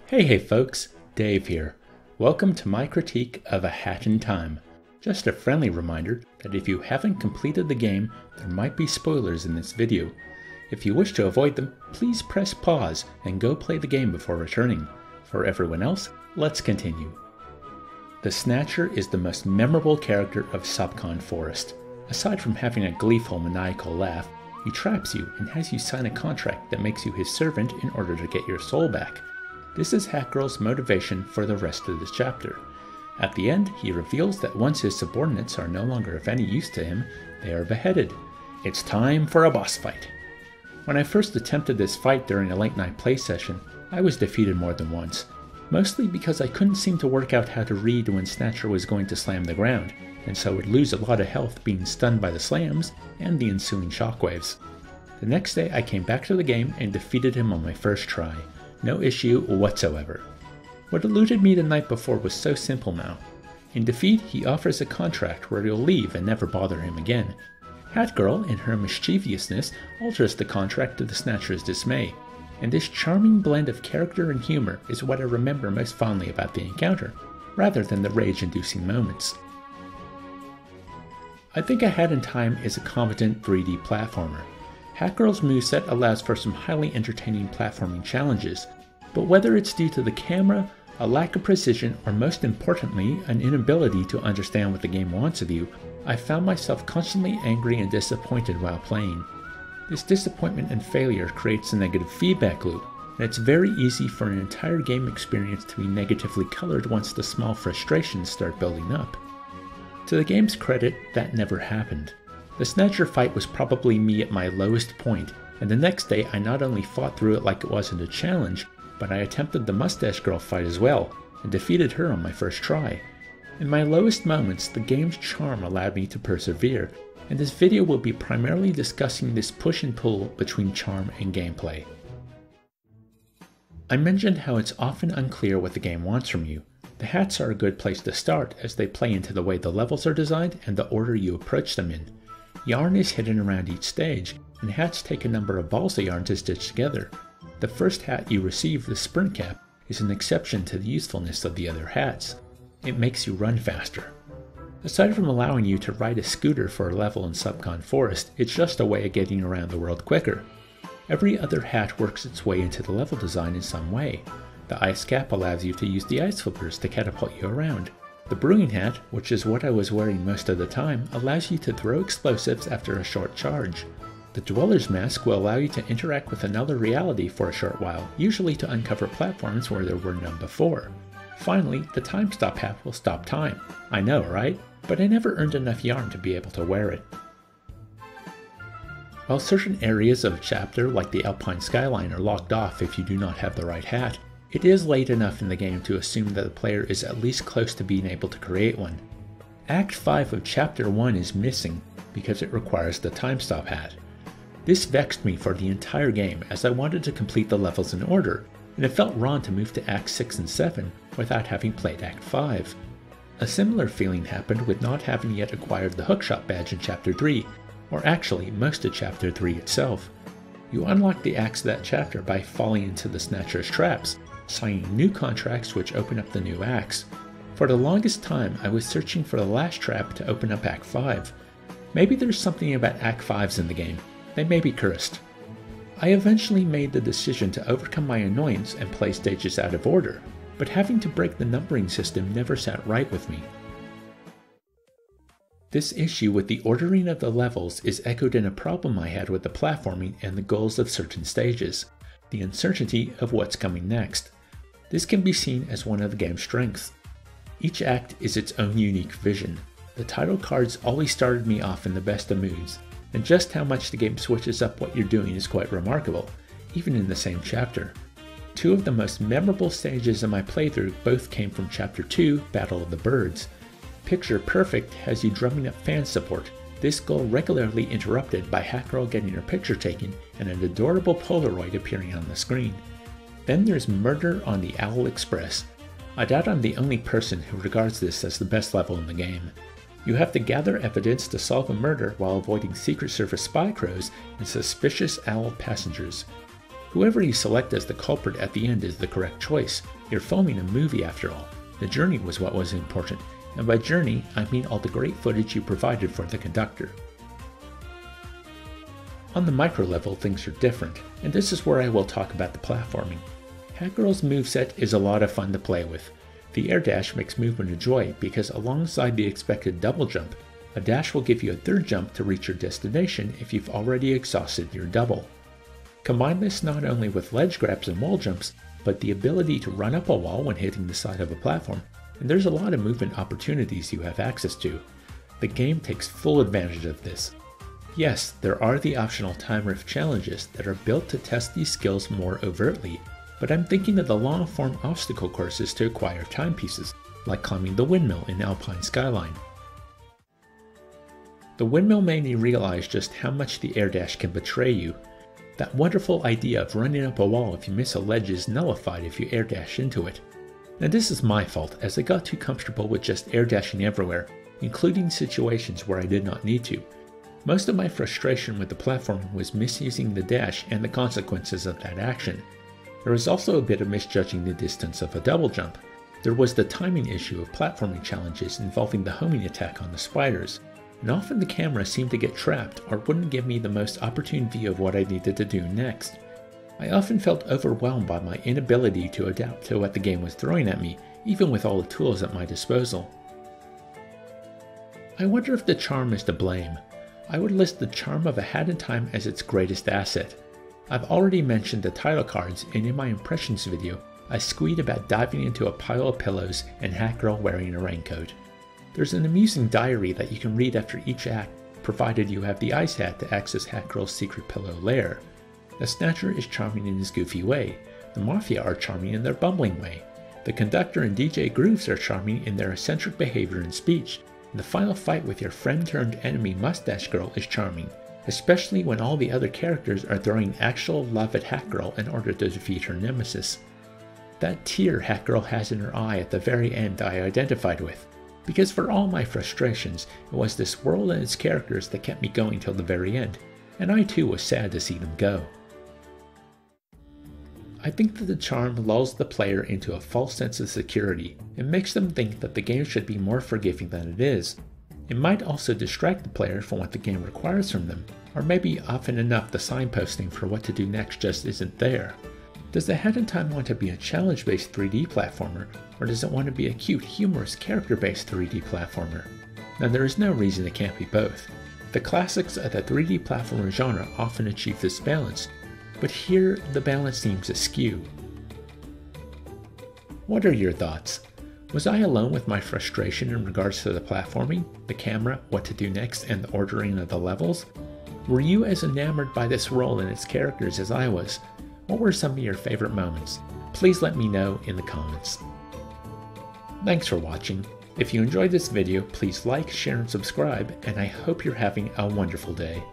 Hey folks, Dave here. Welcome to my critique of A Hat in Time. Just a friendly reminder that if you haven't completed the game, there might be spoilers in this video. If you wish to avoid them, please press pause and go play the game before returning. For everyone else, let's continue. The Snatcher is the most memorable character of Subcon Forest. Aside from having a gleeful, maniacal laugh, he traps you and has you sign a contract that makes you his servant in order to get your soul back. This is Hat Girl's motivation for the rest of this chapter. At the end, he reveals that once his subordinates are no longer of any use to him, they are beheaded. It's time for a boss fight. When I first attempted this fight during a late night play session, I was defeated more than once, mostly because I couldn't seem to work out how to read when Snatcher was going to slam the ground, and so would lose a lot of health being stunned by the slams and the ensuing shockwaves. The next day I came back to the game and defeated him on my first try. No issue whatsoever. What eluded me the night before was so simple now. In defeat, he offers a contract where he'll leave and never bother him again. Hat Girl, in her mischievousness, alters the contract to the Snatcher's dismay, and this charming blend of character and humor is what I remember most fondly about the encounter, rather than the rage-inducing moments. I think A Hat in Time is a competent 3D platformer. Hat Girl's moveset allows for some highly entertaining platforming challenges, but whether it's due to the camera, a lack of precision, or most importantly, an inability to understand what the game wants of you, I found myself constantly angry and disappointed while playing. This disappointment and failure creates a negative feedback loop, and it's very easy for an entire game experience to be negatively colored once the small frustrations start building up. To the game's credit, that never happened. The Snatcher fight was probably me at my lowest point, and the next day I not only fought through it like it wasn't a challenge, but I attempted the Mustache Girl fight as well, and defeated her on my first try. In my lowest moments, the game's charm allowed me to persevere, and this video will be primarily discussing this push and pull between charm and gameplay. I mentioned how it's often unclear what the game wants from you. The hats are a good place to start as they play into the way the levels are designed and the order you approach them in. Yarn is hidden around each stage, and hats take a number of balls of yarn to stitch together. The first hat you receive, the Sprint Cap, is an exception to the usefulness of the other hats. It makes you run faster. Aside from allowing you to ride a scooter for a level in Subcon Forest, it's just a way of getting around the world quicker. Every other hat works its way into the level design in some way. The Ice Cap allows you to use the ice flippers to catapult you around. The Brewing Hat, which is what I was wearing most of the time, allows you to throw explosives after a short charge. The Dweller's Mask will allow you to interact with another reality for a short while, usually to uncover platforms where there were none before. Finally, the Time Stop Hat will stop time. I know, right? But I never earned enough yarn to be able to wear it. While certain areas of a chapter, like the Alpine skyline, are locked off if you do not have the right hat, it is late enough in the game to assume that the player is at least close to being able to create one. Act 5 of Chapter 1 is missing because it requires the Time Stop Hat. This vexed me for the entire game as I wanted to complete the levels in order, and it felt wrong to move to Acts 6 and 7 without having played Act 5. A similar feeling happened with not having yet acquired the Hookshot badge in Chapter 3, or actually most of Chapter 3 itself. You unlock the acts of that chapter by falling into the Snatcher's traps, signing new contracts which open up the new acts. For the longest time I was searching for the last trap to open up Act 5. Maybe there's something about Act 5s in the game. They may be cursed. I eventually made the decision to overcome my annoyance and play stages out of order, but having to break the numbering system never sat right with me. This issue with the ordering of the levels is echoed in a problem I had with the platforming and the goals of certain stages, the uncertainty of what's coming next. This can be seen as one of the game's strengths. Each act is its own unique vision. The title cards always started me off in the best of moods, and just how much the game switches up what you're doing is quite remarkable, even in the same chapter. Two of the most memorable stages in my playthrough both came from Chapter 2, Battle of the Birds. Picture Perfect has you drumming up fan support, this goal regularly interrupted by Hat Girl getting her picture taken and an adorable Polaroid appearing on the screen. Then there's Murder on the Owl Express. I doubt I'm the only person who regards this as the best level in the game. You have to gather evidence to solve a murder while avoiding Secret Service spy crows and suspicious owl passengers. Whoever you select as the culprit at the end is the correct choice. You're filming a movie after all. The journey was what was important, and by journey, I mean all the great footage you provided for the conductor. On the micro level, things are different, and this is where I will talk about the platforming. Hatgirl's moveset is a lot of fun to play with. The air dash makes movement a joy because alongside the expected double jump, a dash will give you a third jump to reach your destination if you've already exhausted your double. Combine this not only with ledge grabs and wall jumps, but the ability to run up a wall when hitting the side of a platform, and there's a lot of movement opportunities you have access to. The game takes full advantage of this. Yes, there are the optional time rift challenges that are built to test these skills more overtly, but I'm thinking of the long-form obstacle courses to acquire timepieces, like climbing the windmill in Alpine Skyline. The windmill made me realize just how much the air dash can betray you. That wonderful idea of running up a wall if you miss a ledge is nullified if you air dash into it. And this is my fault, as I got too comfortable with just air dashing everywhere, including situations where I did not need to. Most of my frustration with the platforming was misusing the dash and the consequences of that action. There was also a bit of misjudging the distance of a double jump. There was the timing issue of platforming challenges involving the homing attack on the spiders, and often the camera seemed to get trapped or wouldn't give me the most opportune view of what I needed to do next. I often felt overwhelmed by my inability to adapt to what the game was throwing at me, even with all the tools at my disposal. I wonder if the charm is to blame. I would list the charm of A Hat in Time as its greatest asset. I've already mentioned the title cards, and in my impressions video, I squeed about diving into a pile of pillows and Hatgirl wearing a raincoat. There's an amusing diary that you can read after each act, provided you have the ice hat to access Hatgirl's secret pillow lair. The Snatcher is charming in his goofy way. The Mafia are charming in their bumbling way. The Conductor and DJ Grooves are charming in their eccentric behavior and speech. And the final fight with your friend-turned-enemy Mustache Girl is charming, especially when all the other characters are throwing actual love at Hatgirl in order to defeat her nemesis. That tear Hatgirl has in her eye at the very end I identified with, because for all my frustrations, it was this world and its characters that kept me going till the very end, and I too was sad to see them go. I think that the charm lulls the player into a false sense of security and makes them think that the game should be more forgiving than it is. It might also distract the player from what the game requires from them, or maybe often enough the signposting for what to do next just isn't there. Does the Hat in Time want to be a challenge-based 3D platformer, or does it want to be a cute, humorous, character-based 3D platformer? Now there is no reason it can't be both. The classics of the 3D platformer genre often achieve this balance, but here the balance seems askew. What are your thoughts? Was I alone with my frustration in regards to the platforming, the camera, what to do next, and the ordering of the levels? Were you as enamored by this role and its characters as I was? What were some of your favorite moments? Please let me know in the comments. Thanks for watching. If you enjoyed this video, please like, share, and subscribe, and I hope you're having a wonderful day.